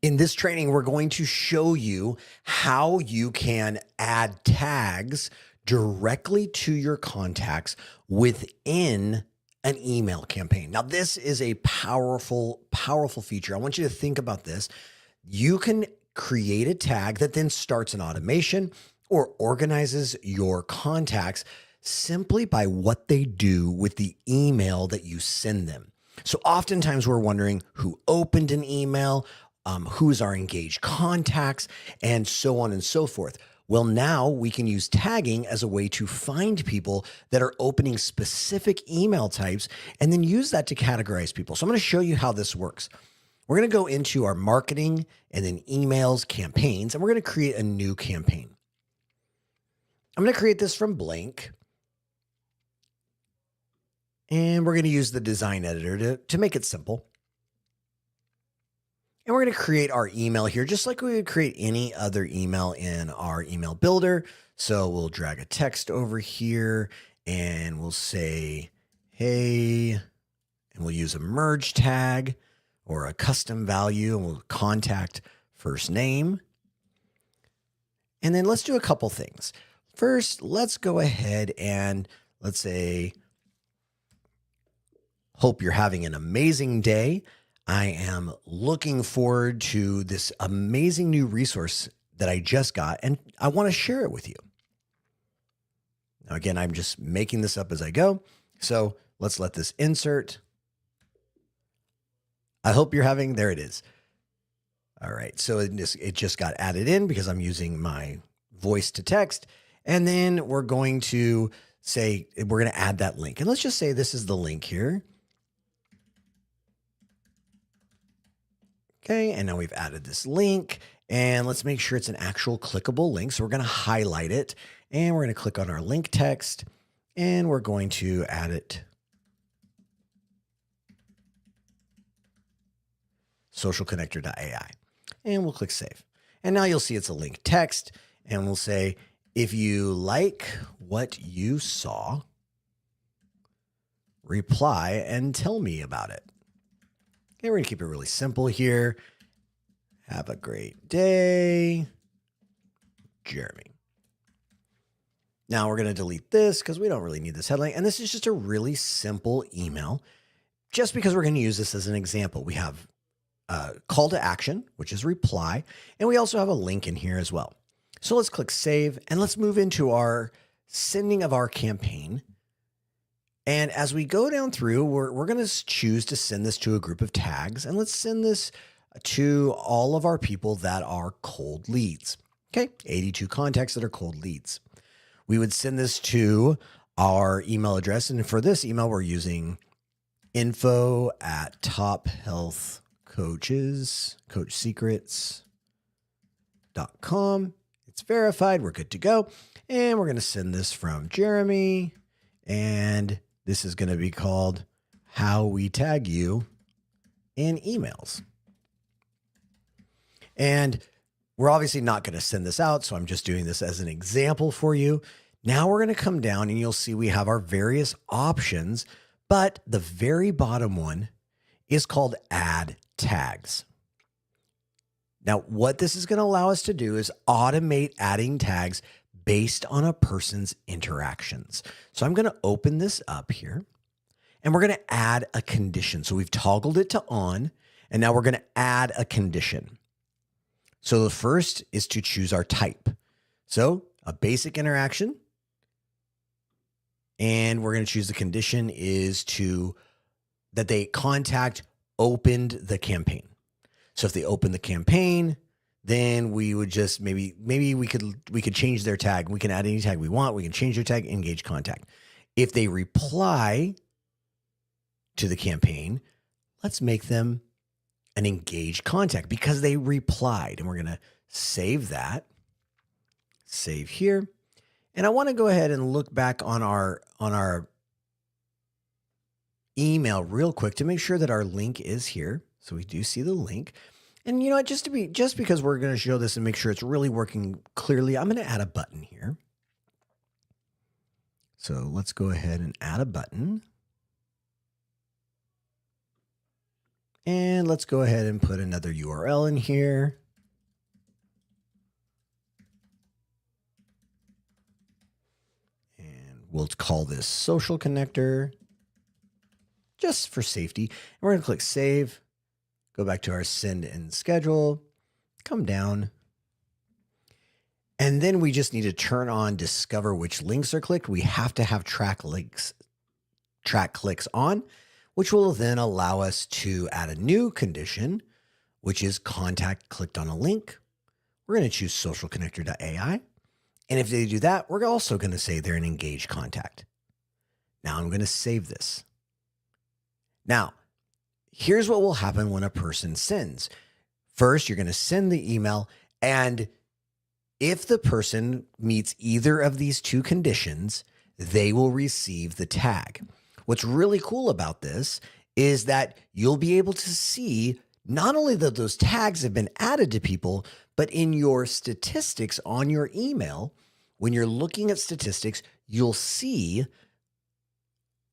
In this training, we're going to show you how you can add tags directly to your contacts within an email campaign. Now, this is a powerful, powerful feature. I want you to think about this. You can create a tag that then starts an automation or organizes your contacts simply by what they do with the email that you send them. So oftentimes we're wondering who opened an email, who's our engaged contacts, and so on and so forth. Well, now we can use tagging as a way to find people that are opening specific email types and then use that to categorize people. So I'm going to show you how this works. We're going to go into our marketing and then emails, campaigns, and we're going to create a new campaign. I'm going to create this from blank. And we're going to use the design editor to make it simple. And we're going to create our email here, just like we would create any other email in our email builder. So we'll drag a text over here and we'll say, hey, and we'll use a merge tag or a custom value, and we'll contact first name. And then let's do a couple things. First, let's go ahead and let's say, hope you're having an amazing day. I am looking forward to this amazing new resource that I just got, and I want to share it with you. Now, again, I'm just making this up as I go. So let's let this insert. I hope you're having, there it is. All right. So it just got added in because I'm using my voice to text. And then we're going to say, we're going to add that link. And let's just say this is the link here. Okay, and now we've added this link, and let's make sure it's an actual clickable link. So we're going to highlight it, and we're going to click on our link text, and we're going to add it. Socialconnector.ai, and we'll click save. And now you'll see it's a link text, and we'll say, if you like what you saw, reply and tell me about it. Okay, we're going to keep it really simple here. Have a great day, Jeremy. Now we're going to delete this because we don't really need this headline. And this is just a really simple email, just because we're going to use this as an example. We have a call to action, which is reply. And we also have a link in here as well. So let's click save and let's move into our sending of our campaign. And as we go down through, we're going to choose to send this to a group of tags. And let's send this to all of our people that are cold leads. Okay, 82 contacts that are cold leads. We would send this to our email address. And for this email, we're using info@tophealthcoachsecrets.com. It's verified. We're good to go. And we're going to send this from Jeremy. And this is going to be called How We Tag You in Emails. And we're obviously not going to send this out, so I'm just doing this as an example for you. Now we're going to come down and you'll see we have our various options, but the very bottom one is called Add Tags. Now, what this is going to allow us to do is automate adding tags based on a person's interactions. So I'm going to open this up here and we're going to add a condition. So we've toggled it to on, and now we're going to add a condition. So the first is to choose our type. So a basic interaction. And we're going to choose the condition is that they contact opened the campaign. So if they open the campaign, then we would just maybe we could change their tag. We can add any tag we want. We can change their tag, engage contact. If they reply to the campaign, let's make them an engaged contact because they replied. And we're going to save that. Save here. And I want to go ahead and look back on our email real quick to make sure that our link is here. So we do see the link. And you know what, just because we're going to show this and make sure it's really working clearly, I'm going to add a button here. So let's go ahead and add a button. And let's go ahead and put another URL in here. And we'll call this social connector just for safety. And we're going to click save, go back to our send and schedule, come down. And then we just need to turn on discover which links are clicked. We have to have track clicks on, which will then allow us to add a new condition, which is contact clicked on a link. We're going to choose socialconnector.ai. And if they do that, we're also going to say they're an engaged contact. Now I'm going to save this. Now, here's what will happen when a person sends. First, you're going to send the email, and if the person meets either of these two conditions, they will receive the tag. What's really cool about this is that you'll be able to see not only that those tags have been added to people, but in your statistics on your email, when you're looking at statistics, you'll see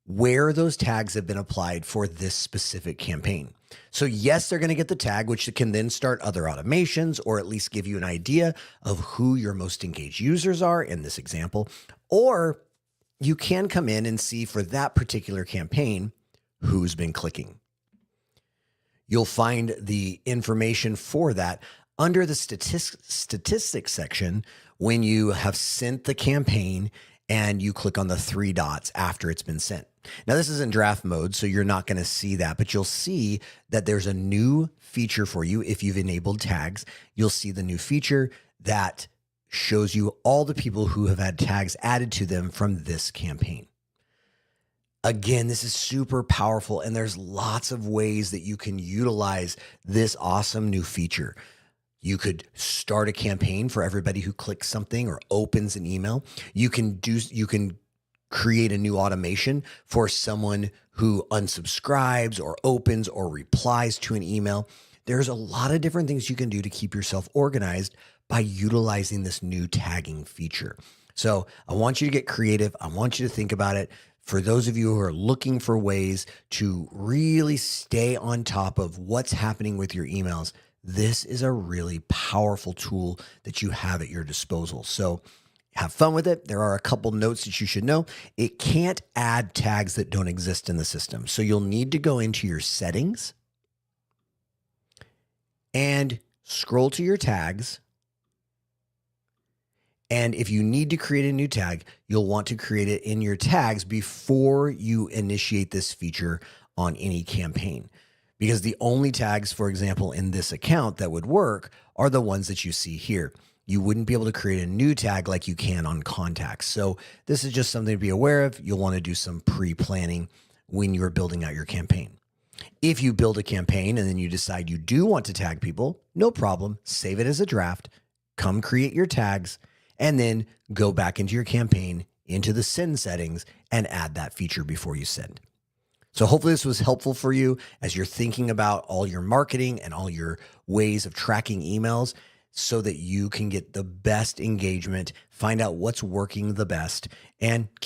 where those tags have been applied for this specific campaign. So yes, they're going to get the tag, which can then start other automations or at least give you an idea of who your most engaged users are in this example. Or you can come in and see for that particular campaign who's been clicking. You'll find the information for that under the statistics section when you have sent the campaign and you click on the 3 dots after it's been sent. Now, this is in draft mode, so you're not going to see that, but you'll see that there's a new feature for you. If you've enabled tags, you'll see the new feature that shows you all the people who have had tags added to them from this campaign. Again, this is super powerful, and there's lots of ways that you can utilize this awesome new feature. You could start a campaign for everybody who clicks something or opens an email. You can create a new automation for someone who unsubscribes or opens or replies to an email. There's a lot of different things you can do to keep yourself organized by utilizing this new tagging feature. So I want you to get creative. I want you to think about it. For those of you who are looking for ways to really stay on top of what's happening with your emails, this is a really powerful tool that you have at your disposal. So have fun with it. There are a couple notes that you should know. It can't add tags that don't exist in the system. So you'll need to go into your settings and scroll to your tags. And if you need to create a new tag, you'll want to create it in your tags before you initiate this feature on any campaign. Because the only tags, for example, in this account that would work are the ones that you see here. You wouldn't be able to create a new tag like you can on contacts. So this is just something to be aware of. You'll want to do some pre-planning when you're building out your campaign. If you build a campaign and then you decide you do want to tag people, no problem. Save it as a draft, come create your tags, and then go back into your campaign, into the send settings, and add that feature before you send. So hopefully this was helpful for you as you're thinking about all your marketing and all your ways of tracking emails so that you can get the best engagement, find out what's working the best, and keep